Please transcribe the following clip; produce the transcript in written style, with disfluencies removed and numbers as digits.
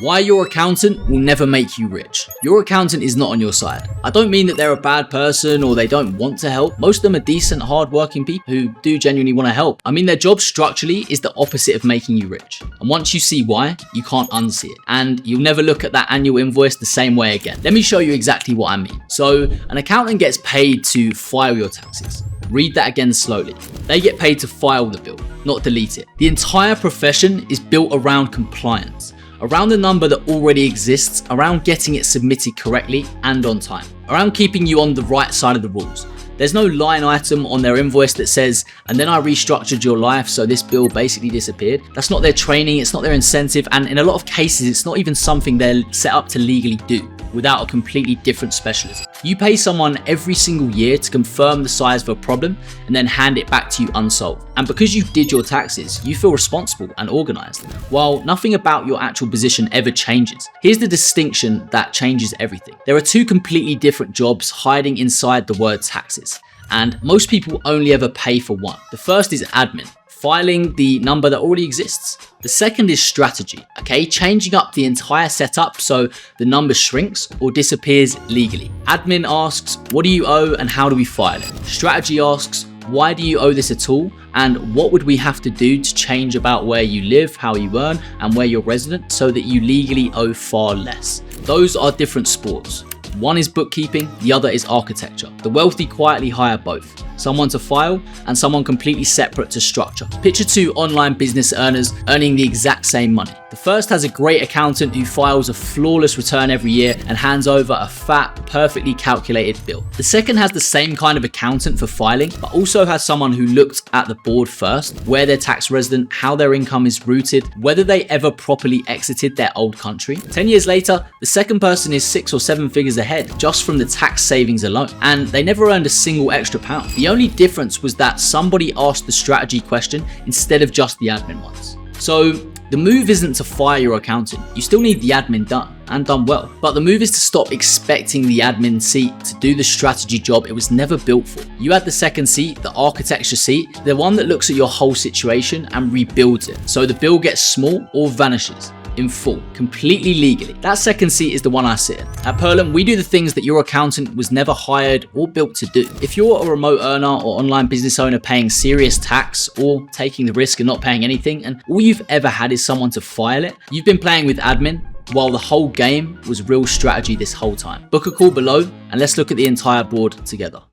Why your accountant will never make you rich. Your accountant is not on your side. I don't mean that they're a bad person or they don't want to help. Most of them are decent, hard-working people who do genuinely want to help. I mean, their job structurally is the opposite of making you rich. And once you see why, you can't unsee it. And you'll never look at that annual invoice the same way again. Let me show you exactly what I mean. So, an accountant gets paid to file your taxes. Read that again slowly. They get paid to file the bill, not delete it. The entire profession is built around compliance, around the number that already exists, around getting it submitted correctly and on time, around keeping you on the right side of the rules. There's no line item on their invoice that says, and then I restructured your life so this bill basically disappeared. That's not their training, it's not their incentive, and in a lot of cases it's not even something they're set up to legally do without a completely different specialism. You pay someone every single year to confirm the size of a problem and then hand it back to you unsolved. And because you did your taxes, you feel responsible and organized, while nothing about your actual position ever changes. Here's the distinction that changes everything. There are two completely different jobs hiding inside the word taxes, and most people only ever pay for one. The first is admin, filing the number that already exists. The second is strategy, okay? Changing up the entire setup so the number shrinks or disappears legally. Admin asks, what do you owe and how do we file it? Strategy asks, why do you owe this at all? And what would we have to do to change about where you live, how you earn, and where you're resident so that you legally owe far less? Those are different sports. One is bookkeeping, the other is architecture. The wealthy quietly hire both. Someone to file and someone completely separate to structure. Picture two online business earners earning the exact same money. The first has a great accountant who files a flawless return every year and hands over a fat, perfectly calculated bill. The second has the same kind of accountant for filing, but also has someone who looked at the board first, where they're tax resident, how their income is rooted, whether they ever properly exited their old country. 10 years later, the second person is 6 or 7 figures ahead just from the tax savings alone, and they never earned a single extra pound. The only difference was that somebody asked the strategy question instead of just the admin ones. So the move isn't to fire your accountant. You still need the admin done, and done well. But the move is to stop expecting the admin seat to do the strategy job it was never built for. You add the second seat, the architecture seat, the one that looks at your whole situation and rebuilds it. So the bill gets small or vanishes in full, completely legally. That second seat is the one I sit in. At Perlin, we do the things that your accountant was never hired or built to do. If you're a remote earner or online business owner paying serious tax or taking the risk and not paying anything, and all you've ever had is someone to file it, you've been playing with admin while the whole game was real strategy this whole time. Book a call below and let's look at the entire board together.